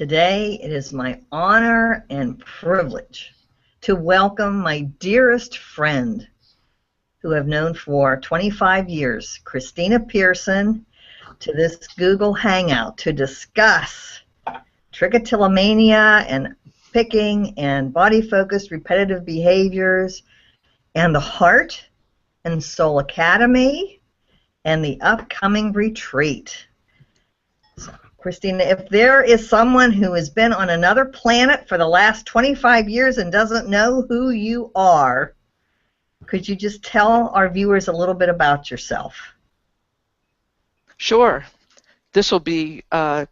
Today, it is my honor and privilege to welcome my dearest friend, who I've known for 25 years, Christina Pearson, to this Google Hangout to discuss trichotillomania and picking and body-focused repetitive behaviors and the Heart and Soul Academy and the upcoming retreat. So, Christina, if there is someone who has been on another planet for the last 25 years and doesn't know who you are, could you just tell our viewers a little bit about yourself? Sure. This will be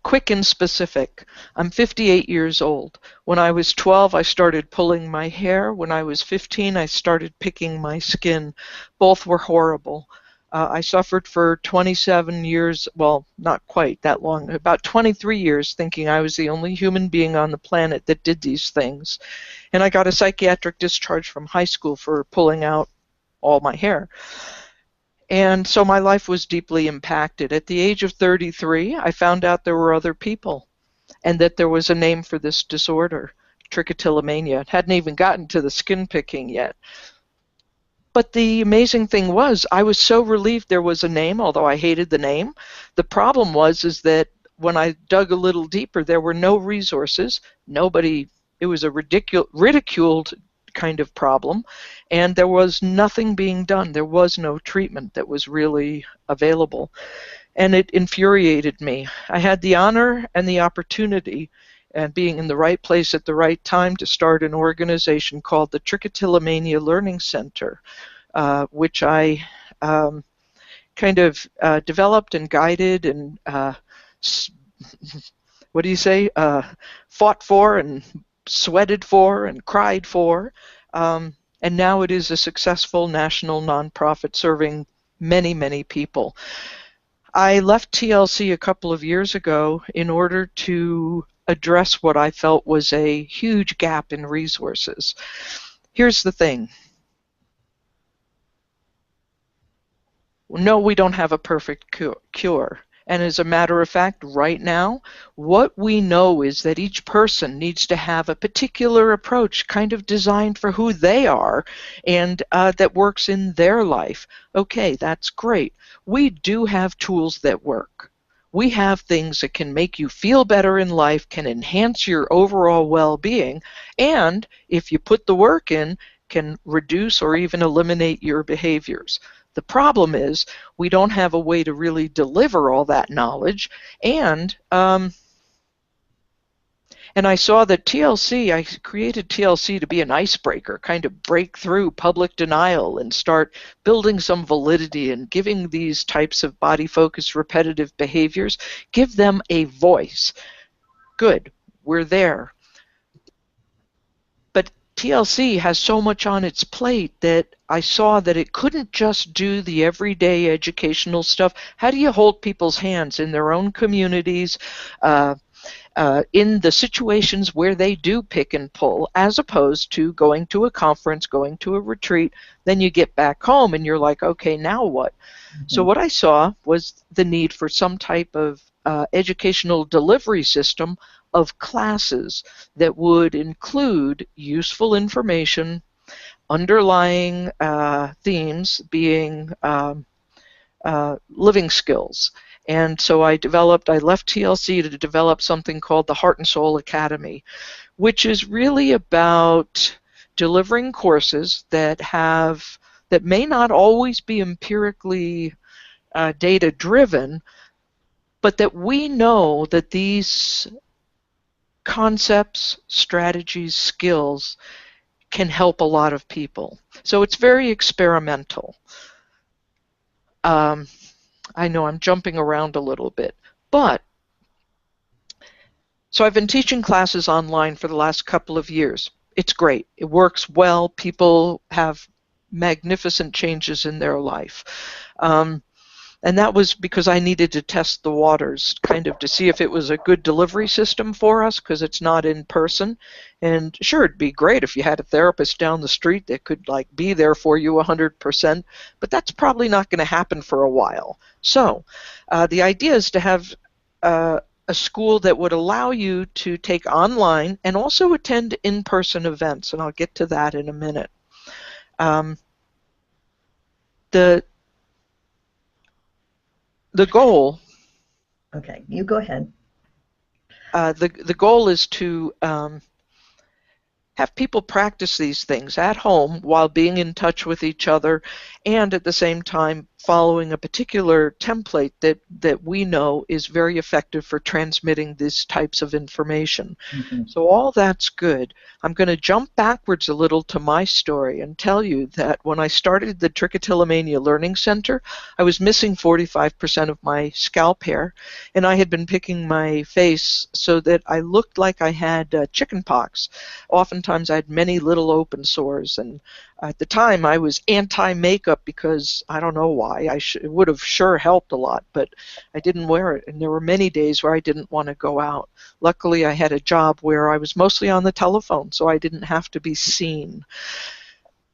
quick and specific. I'm 58 years old. When I was 12, I started pulling my hair. When I was 15, I started picking my skin. Both were horrible. I suffered for 27 years, well, not quite that long, about 23 years, thinking I was the only human being on the planet that did these things. And I got a psychiatric discharge from high school for pulling out all my hair. And so my life was deeply impacted. At the age of 33, I found out there were other people and that there was a name for this disorder, trichotillomania. It hadn't even gotten to the skin picking yet. But the amazing thing was, I was so relieved there was a name, although I hated the name. The problem was that when I dug a little deeper, there were no resources. Nobody, it was a ridiculed kind of problem, and there was nothing being done. There was no treatment that was really available, and it infuriated me. I had the honor and the opportunity and being in the right place at the right time to start an organization called the Trichotillomania Learning Center, which I kind of developed and guided and what do you say, fought for and sweated for and cried for, and now it is a successful national nonprofit serving many, many people. I left TLC a couple of years ago in order to address what I felt was a huge gap in resources. Here's the thing. No, we don't have a perfect cure. And as a matter of fact, right now, what we know is that each person needs to have a particular approach kind of designed for who they are and that works in their life. Okay, that's great. We do have tools that work. We have things that can make you feel better in life, can enhance your overall well-being, and if you put the work in, can reduce or even eliminate your behaviors. The problem is we don't have a way to really deliver all that knowledge, and I saw that TLC, I created TLC to be an icebreaker, kind of break through public denial and start building some validity and giving these types of body-focused repetitive behaviors, give them a voice. Good, we're there. But TLC has so much on its plate that I saw that it couldn't just do the everyday educational stuff. How do you hold people's hands in their own communities, in the situations where they do pick and pull, as opposed to going to a conference, going to a retreat, then you get back home and you're like, okay, now what? Mm-hmm. So what I saw was the need for some type of educational delivery system of classes that would include useful information, underlying themes being living skills. And so I left TLC to develop something called the Heart and Soul Academy, which is really about delivering courses that may not always be empirically data-driven, but that we know that these concepts, strategies, skills can help a lot of people. So it's very experimental. I know I'm jumping around a little bit, but so I've been teaching classes online for the last couple of years. It's great. It works well. People have magnificent changes in their life. And that was because I needed to test the waters, kind of to see if it was a good delivery system for us, because it's not in person. And sure, it'd be great if you had a therapist down the street that could be there for you 100%, but that's probably not going to happen for a while. So the idea is to have a a school that would allow you to take online and also attend in-person events, and I'll get to that in a minute. The goal. Okay, you go ahead. The goal is to have people practice these things at home while being in touch with each other, and at the same time following a particular template that we know is very effective for transmitting these types of information. Mm-hmm. So all that's good. I'm going to jump backwards a little to my story and tell you that when I started the Trichotillomania Learning Center, I was missing 45% of my scalp hair, and I had been picking my face so that I looked like I had chicken pox. Oftentimes I had many little open sores, and at the time I was anti-makeup because I don't know why. It would have sure helped a lot, but I didn't wear it, and there were many days where I didn't want to go out. Luckily, I had a job where I was mostly on the telephone, so I didn't have to be seen.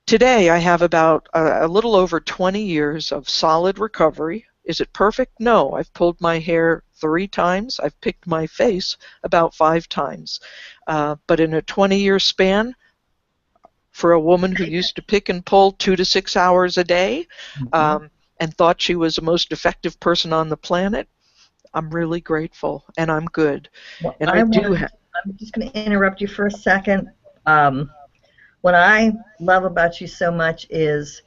Today, I have about a little over 20 years of solid recovery. Is it perfect? No. I've pulled my hair 3 times. I've picked my face about 5 times. But in a 20-year span, for a woman who used to pick and pull 2 to 6 hours a day, and thought she was the most effective person on the planet, I'm really grateful, and I'm good. Well, And I'm just going to interrupt you for a second. What I love about you so much is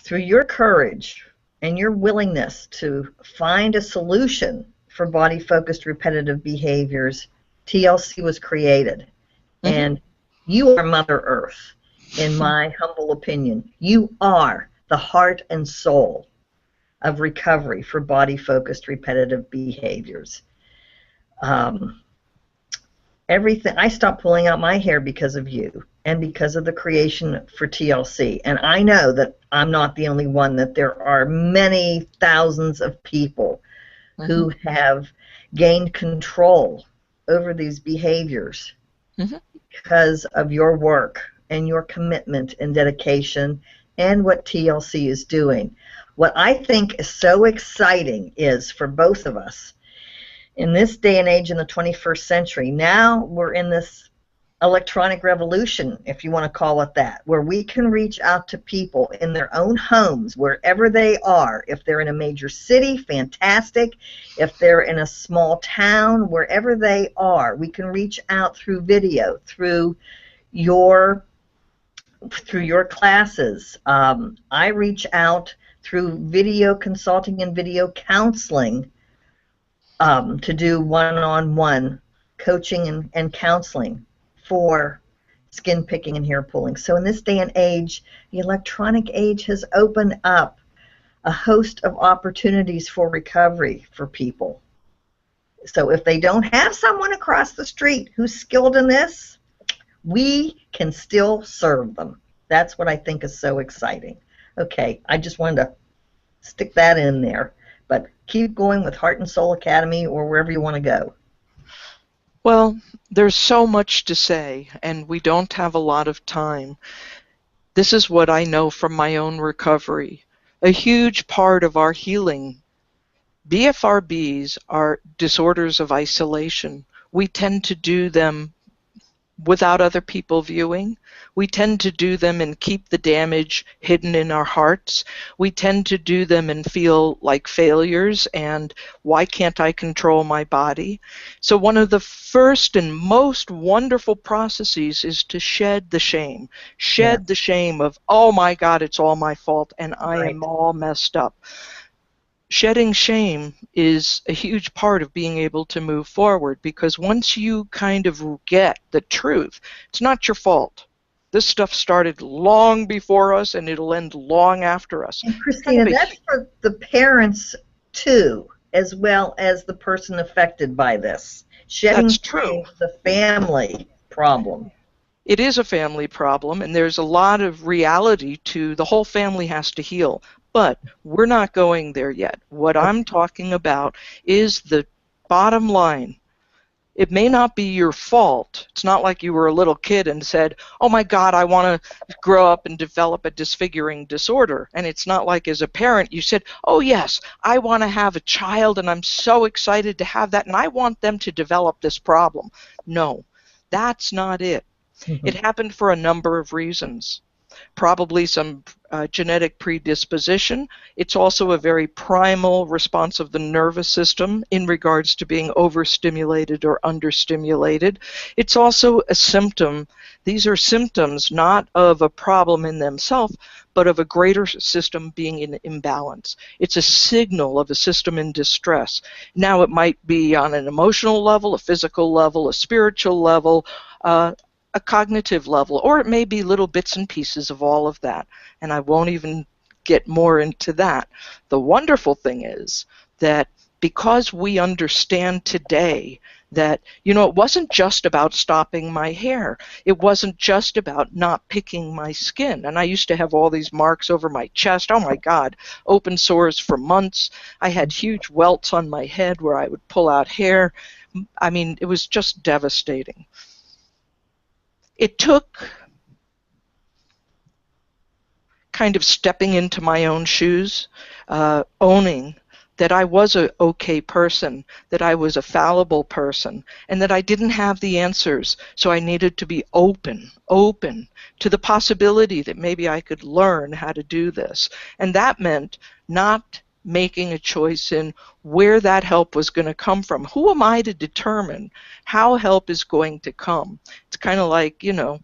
through your courage and your willingness to find a solution for body-focused repetitive behaviors, TLC was created. And you are Mother Earth, in my humble opinion. You are the heart and soul of recovery for body-focused repetitive behaviors. Everything, I stopped pulling out my hair because of you and because of the creation for TLC. And I know that I'm not the only one, that there are many thousands of people who have gained control over these behaviors because of your work and your commitment and dedication and what TLC is doing. What I think is so exciting is for both of us in this day and age in the 21st century, now we're in this electronic revolution, if you want to call it that, where we can reach out to people in their own homes, wherever they are. If they're in a major city, fantastic. If they're in a small town, wherever they are, we can reach out through video, through your classes. I reach out through video consulting and video counseling to do one-on-one coaching and counseling for skin picking and hair pulling. So in this day and age, the electronic age has opened up a host of opportunities for recovery for people. So if they don't have someone across the street who's skilled in this, we can still serve them. That's what I think is so exciting. Okay, I just wanted to stick that in there. But keep going with Heart and Soul Academy or wherever you want to go. Well, there's so much to say, and we don't have a lot of time. This is what I know from my own recovery. A huge part of our healing, BFRBs, are disorders of isolation. We tend to do them without other people viewing. We tend to do them and keep the damage hidden in our hearts. We tend to do them and feel like failures and why can't I control my body? So one of the first and most wonderful processes is to shed the shame. Shed the shame of, oh my God, it's all my fault and I am all messed up. Shedding shame is a huge part of being able to move forward, because once you kind of get the truth, it's not your fault. This stuff started long before us and it'll end long after us. And Christina, that's for the parents too, as well as the person affected by this. Shedding shame is a family problem. It is a family problem, and there's a lot of reality to the whole family has to heal. But we're not going there yet. What I'm talking about is the bottom line. It may not be your fault. It's not like you were a little kid and said, oh my God, I want to grow up and develop a disfiguring disorder. And it's not like as a parent you said, oh yes, I want to have a child and I'm so excited to have that and I want them to develop this problem. No, that's not it. It happened for a number of reasons. Probably some genetic predisposition. It's also a very primal response of the nervous system in regards to being overstimulated or understimulated. It's also a symptom. These are symptoms not of a problem in themselves, but of a greater system being in imbalance. It's a signal of a system in distress. Now it might be on an emotional level, a physical level, a spiritual level, a cognitive level, or it may be little bits and pieces of all of that. And I won't even get more into that. The wonderful thing is that because we understand today that, you know, it wasn't just about stopping my hair. It wasn't just about not picking my skin. And I used to have all these marks over my chest. Oh my God, open sores for months. I had huge welts on my head where I would pull out hair. I mean, it was just devastating. It took kind of stepping into my own shoes, owning that I was an okay person, that I was a fallible person, and that I didn't have the answers. So I needed to be open to the possibility that maybe I could learn how to do this. And that meant not making a choice in where that help was going to come from. Who am I to determine how help is going to come? It's kind of like, you know,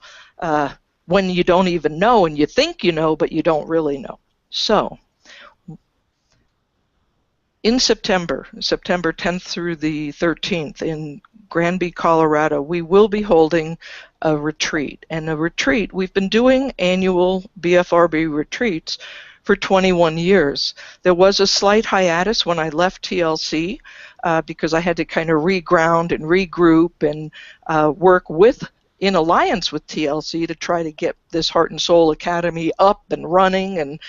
when you don't even know and you think you know, but you don't really know. So in September 10th through the 13th in Granby, Colorado, we will be holding a retreat. And a retreat, we've been doing annual BFRB retreats for 21 years. There was a slight hiatus when I left TLC because I had to kind of reground and regroup and work in alliance with TLC to try to get this Heart and Soul Academy up and running. And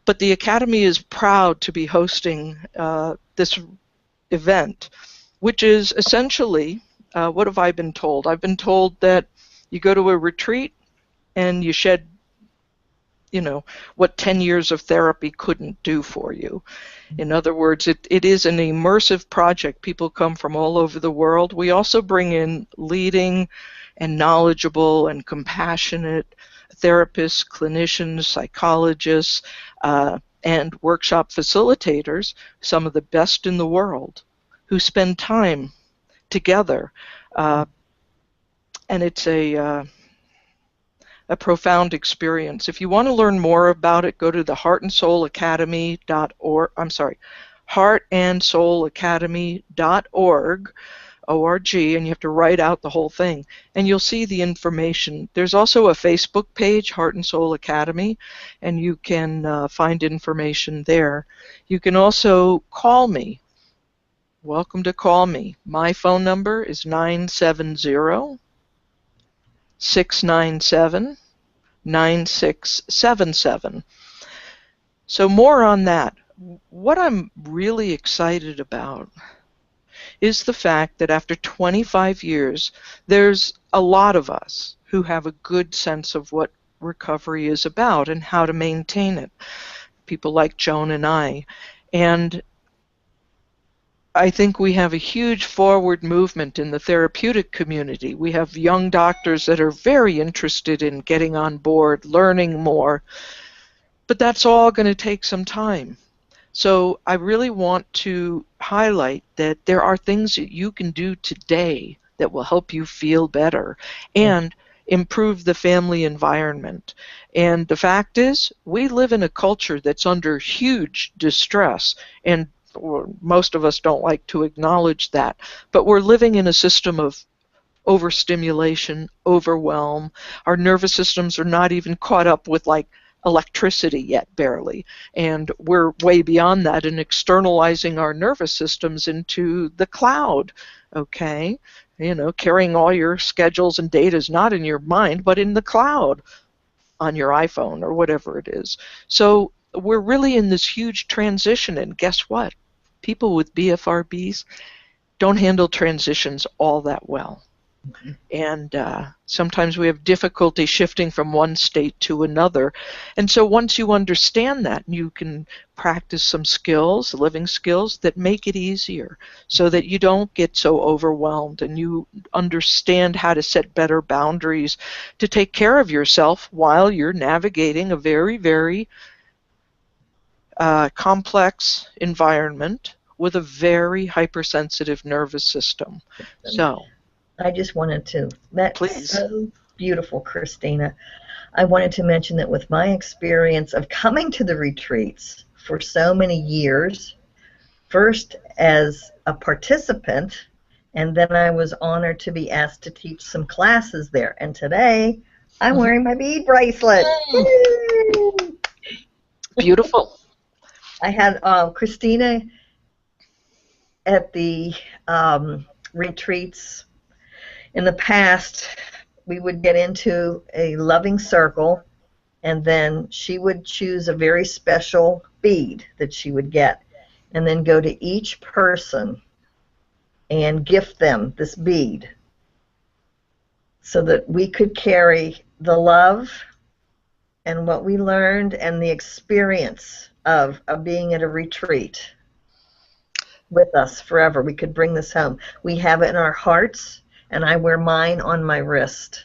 but the Academy is proud to be hosting this event, which is essentially, what have I been told? I've been told that you go to a retreat and you shed, you know, what 10 years of therapy couldn't do for you. In other words, it is an immersive project. People come from all over the world. We also bring in leading and knowledgeable and compassionate therapists, clinicians, psychologists, and workshop facilitators, some of the best in the world, who spend time together. And it's a profound experience. If you want to learn more about it, go to the heartandsoulacademy.org. I'm sorry, heartandsoulacademy.org, O-R-G, and you have to write out the whole thing, and you'll see the information. There's also a Facebook page, Heart and Soul Academy, and you can find information there. You can also call me. Welcome to call me. My phone number is 970-697-9677. So more on that. What I'm really excited about is the fact that after 25 years, there's a lot of us who have a good sense of what recovery is about and how to maintain it. People like Joan and I. And I think we have a huge forward movement in the therapeutic community. We have young doctors that are very interested in getting on board, learning more, but that's all going to take some time. So I really want to highlight that there are things that you can do today that will help you feel better and improve the family environment. And the fact is, we live in a culture that's under huge distress, and most of us don't like to acknowledge that, but we're living in a system of overstimulation, overwhelm. Our nervous systems are not even caught up with like electricity yet, barely, and we're way beyond that and externalizing our nervous systems into the cloud. Okay, you know, carrying all your schedules and data is not in your mind but in the cloud on your iPhone or whatever it is. So we're really in this huge transition, and guess what? People with BFRBs don't handle transitions all that well. And sometimes we have difficulty shifting from one state to another. And so once you understand that, you can practice some skills, living skills, that make it easier so that you don't get so overwhelmed, and you understand how to set better boundaries to take care of yourself while you're navigating a very, very complex environment with a very hypersensitive nervous system. So, I just wanted to, that's please. so beautiful, Christina. I wanted to mention that with my experience of coming to the retreats for so many years, first as a participant, and then I was honored to be asked to teach some classes there. And today, I'm wearing my bead bracelet. Yay! Beautiful. I had Christina at the retreats. In the past, we would get into a loving circle, and then she would choose a very special bead that she would get, and then go to each person and gift them this bead so that we could carry the love and what we learned and the experience of being at a retreat with us forever. We could bring this home. We have it in our hearts, and I wear mine on my wrist.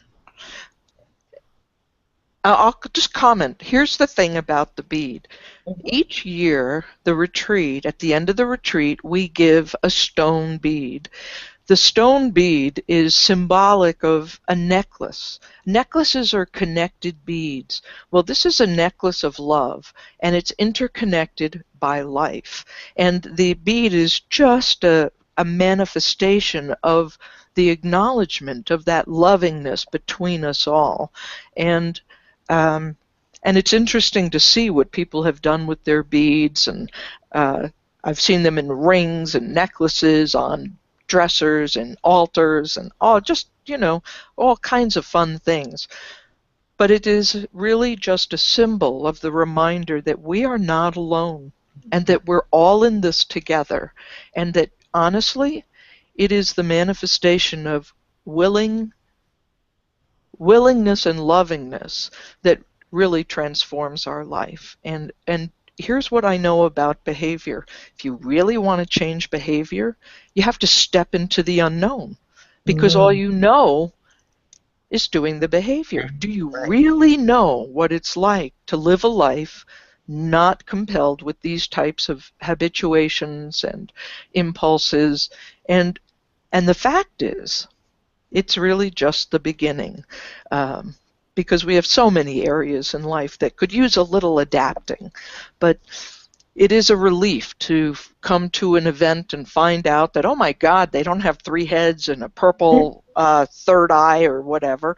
I'll just comment. Here's the thing about the bead. Each year, the retreat, at the end of the retreat, we give a stone bead. The stone bead is symbolic of a necklace. Necklaces are connected beads. Well, this is a necklace of love, and it's interconnected by life. And the bead is just a manifestation of the acknowledgement of that lovingness between us all. And it's interesting to see what people have done with their beads, and I've seen them in rings and necklaces, on dressers and altars, and all kinds of fun things. But it is really just a symbol of the reminder that we are not alone, and that we're all in this together, and that honestly, it is the manifestation of willingness and lovingness that really transforms our life. And here's what I know about behavior. If you really want to change behavior, you have to step into the unknown, because all you know is doing the behavior. Do you really know what it's like to live a life not compelled with these types of habituations and impulses? And the fact is, it's really just the beginning, because we have so many areas in life that could use a little adapting. But it is a relief to come to an event and find out that, oh my God, they don't have 3 heads and a purple third eye or whatever.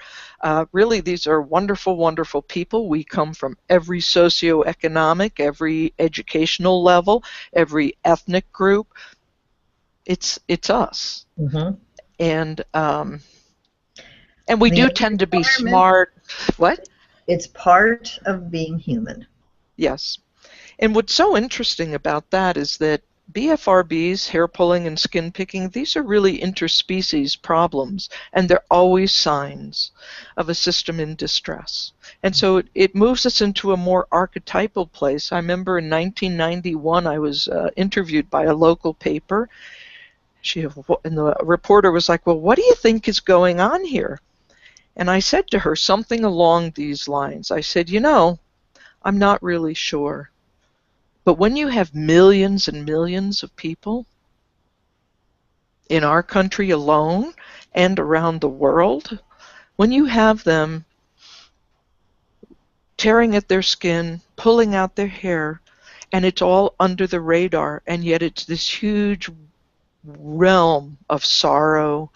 Really, these are wonderful, wonderful people. We come from every socioeconomic, every educational level, every ethnic group. It's us. And we do tend to be smart. What? It's part of being human. Yes. And what's so interesting about that is that BFRBs, hair pulling and skin picking, these are really interspecies problems, and they're always signs of a system in distress. And so it moves us into a more archetypal place. I remember in 1991 I was interviewed by a local paper. And the reporter was like, well, what do you think is going on here? And I said to her something along these lines. I said, I'm not really sure. But when you have millions and millions of people in our country alone and around the world, when you have them tearing at their skin, pulling out their hair, and it's all under the radar, and yet it's this huge realm of sorrow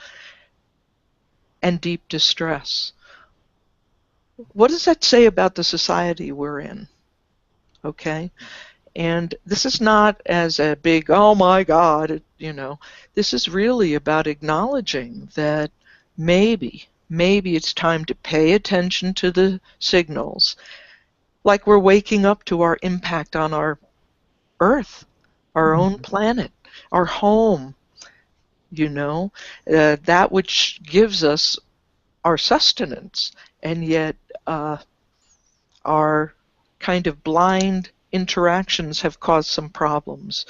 and deep distress, what does that say about the society we're in? Okay? And this is not as a big, oh my God, This is really about acknowledging that maybe it's time to pay attention to the signals, like we're waking up to our impact on our Earth, our own planet, our home. that which gives us our sustenance, and yet our kind of blind interactions have caused some problems.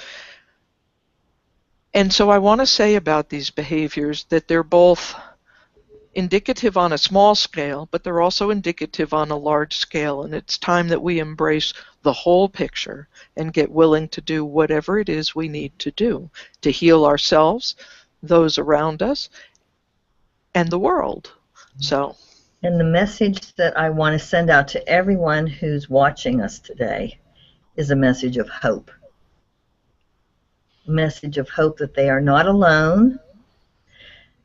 And so I want to say about these behaviors that they're both indicative on a small scale, but they're also indicative on a large scale, and it's time that we embrace the whole picture and get willing to do whatever it is we need to do to heal ourselves, those around us, and the world. So, and the message that I want to send out to everyone who's watching us today is a message of hope. A message of hope that they are not alone,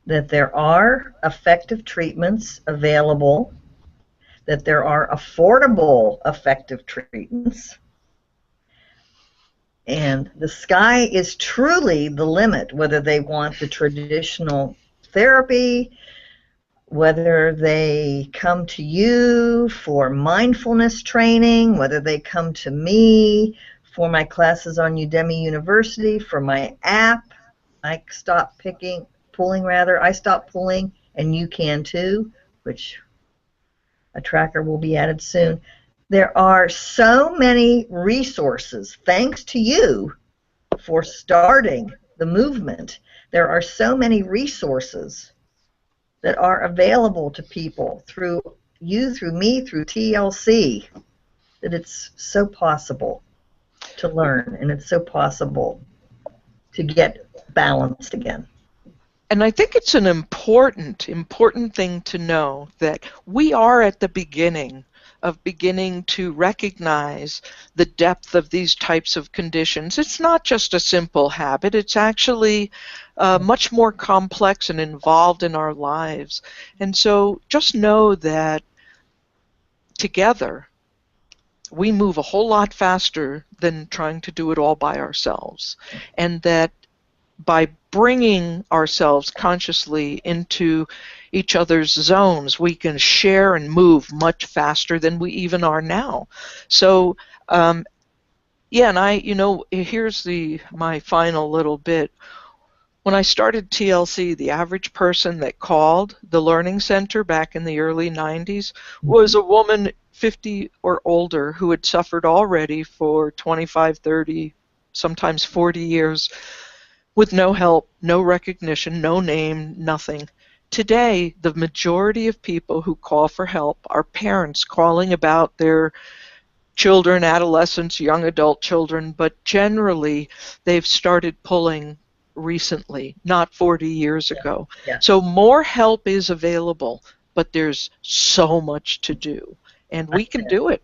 that there are effective treatments available, that there are affordable effective treatments, and the sky is truly the limit, whether they want the traditional therapy, whether they come to you for mindfulness training, whether they come to me for my classes on Udemy University, for my app. I stopped pulling, and you can too, which a tracker will be added soon. There are so many resources, thanks to you for starting the movement. There are so many resources that are available to people through you, through me, through TLC, that it's so possible to learn, and it's so possible to get balanced again. and I think it's an important thing to know that we are at the beginning to recognize the depth of these types of conditions. It's not just a simple habit. It's actually much more complex and involved in our lives. And so just know that together we move a whole lot faster than trying to do it all by ourselves. And that by bringing ourselves consciously into each other's zones, we can share and move much faster than we even are now. So, yeah, and here's my final little bit. When I started TLC, the average person that called the Learning Center back in the early 90s was a woman 50 or older who had suffered already for 25, 30, sometimes 40 years with no help, no recognition, no name, nothing. Today, the majority of people who call for help are parents calling about their children, adolescents, young adult children, but generally they've started pulling recently, not 40 years ago. Yeah. So more help is available, but there's so much to do, and we can do it,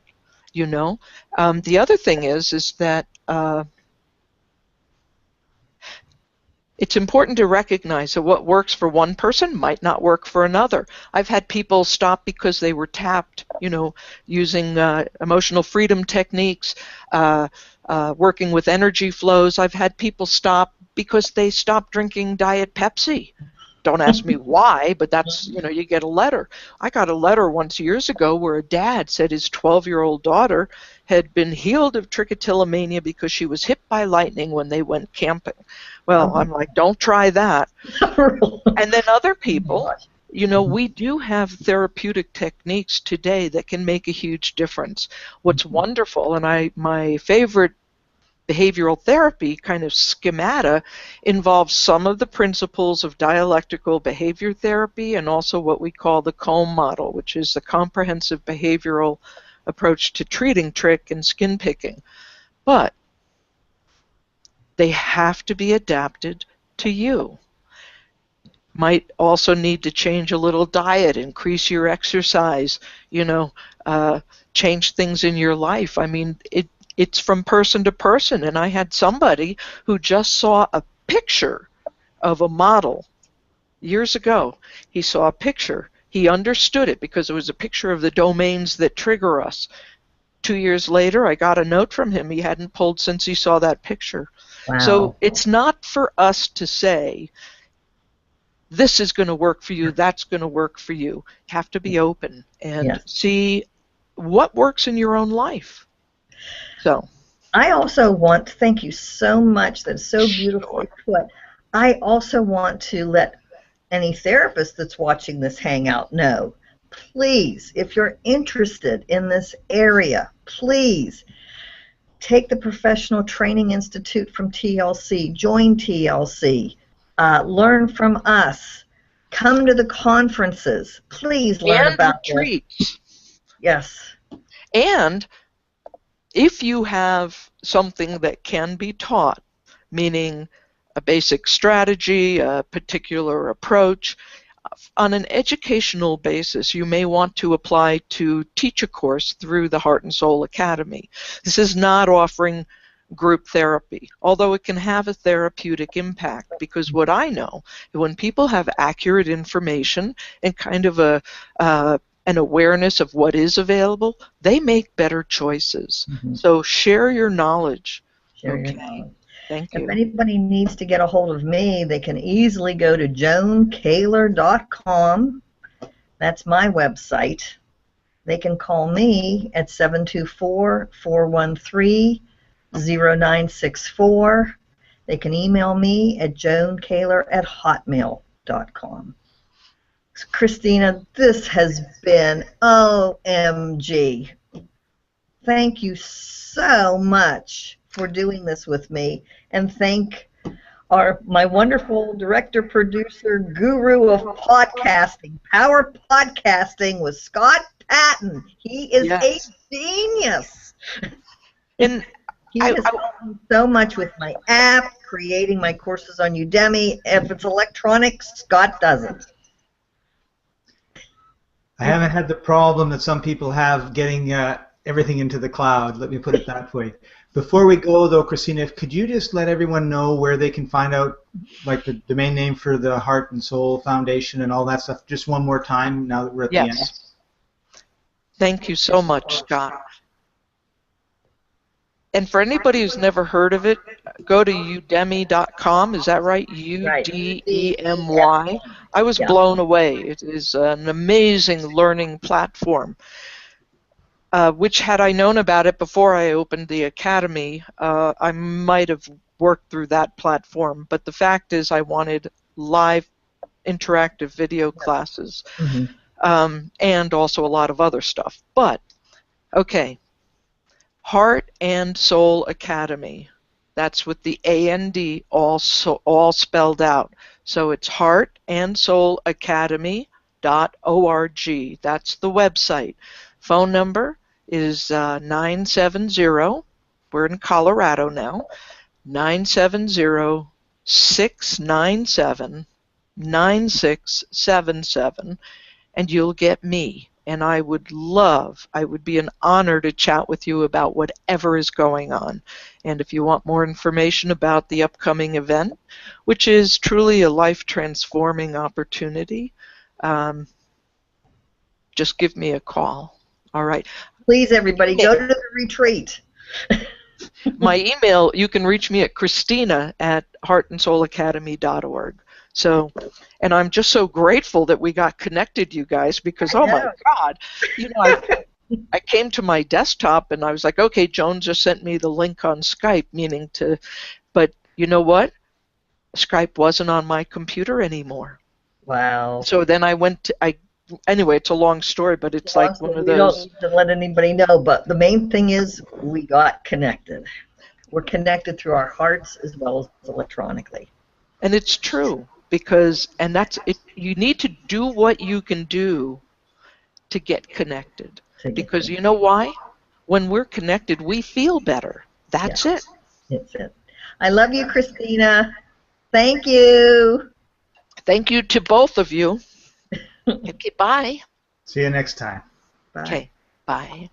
The other thing is that it's important to recognize that what works for one person might not work for another. I've had people stop because they were tapped, using emotional freedom techniques, working with energy flows. I've had people stop because they stopped drinking Diet Pepsi. Don't ask me why, but that's, you get a letter. I got a letter once years ago where a dad said his 12-year-old daughter had been healed of trichotillomania because she was hit by lightning when they went camping. Well, I'm like, don't try that. And then other people, we do have therapeutic techniques today that can make a huge difference. What's wonderful, and my favorite behavioral therapy kind of schemata involves some of the principles of dialectical behavior therapy and also what we call the comb model, which is the comprehensive behavioral approach to treating trick and skin picking. But they have to be adapted to you. Might also need to change a little diet, increase your exercise, change things in your life. I mean, it's from person to person, and I had somebody who just saw a picture of a model years ago. He saw a picture. He understood it because it was a picture of the domains that trigger us. 2 years later, I got a note from him. He hadn't pulled since he saw that picture. Wow. So it's not for us to say, this is going to work for you, that's going to work for you. You have to be open and see what works in your own life. So, I also want to thank you so much. That's so beautifully put. I also want to let any therapist that's watching this hangout know, please, if you're interested in this area, please take the Professional Training Institute from TLC, join TLC, learn from us, come to the conferences, please learn And about this. retreats. Yes. And if you have something that can be taught, meaning a basic strategy, a particular approach, on an educational basis, you may want to apply to teach a course through the Heart and Soul Academy. This is not offering group therapy, although it can have a therapeutic impact, because what I know, when people have accurate information and kind of an awareness of what is available, they make better choices. So share your knowledge. Share your Okay. knowledge. Thank If you. anybody needs to get a hold of me, they can easily go to joankaylor.com. That's my website. They can call me at 724-413-0964. They can email me at joankaylor@hotmail.com. Christina, this has been OMG. Thank you so much for doing this with me, and thank my wonderful director, producer, guru of podcasting, Power Podcasting with Scott Patton. He is a genius. And he has helped me so much with my app, creating my courses on Udemy. If it's electronic, Scott does it. I haven't had the problem that some people have getting everything into the cloud. Let me put it that way. Before we go, though, Christina, could you just let everyone know where they can find out, like, the domain name for the Heart and Soul Foundation and all that stuff, just one more time now that we're at the end? Thank you so much, Scott. And for anybody who's never heard of it, go to udemy.com. Is that right? Udemy. I was blown away. It is an amazing learning platform, which had I known about it before I opened the academy, I might have worked through that platform. But the fact is I wanted live interactive video classes, and also a lot of other stuff. But, okay. Heart and Soul Academy. That's with the A-N-D all spelled out. So it's heartandsoulacademy.org. That's the website. Phone number is 970, we're in Colorado now, 970-697-9677, and you'll get me. And I would be an honor to chat with you about whatever is going on. And if you want more information about the upcoming event, which is truly a life-transforming opportunity, just give me a call. All right. Please, everybody, go to the retreat. My email, you can reach me at Christina@heartandsoulacademy.org. So, and I'm just so grateful that we got connected, you guys, because, oh my God, you know, I came to my desktop and I was like, okay, Joan just sent me the link on Skype, meaning to, but you know what? Skype wasn't on my computer anymore. Wow. So then I went to, anyway, it's a long story, but it's like one of those. We don't need to let anybody know, but the main thing is we got connected. We're connected through our hearts as well as electronically. And it's true. Because, and that's it, you need to do what you can do to get connected. Because you know why? When we're connected, we feel better. That's it. That's it. I love you, Christina. Thank you. Thank you to both of you. Okay, bye. See you next time. Bye. Okay, bye.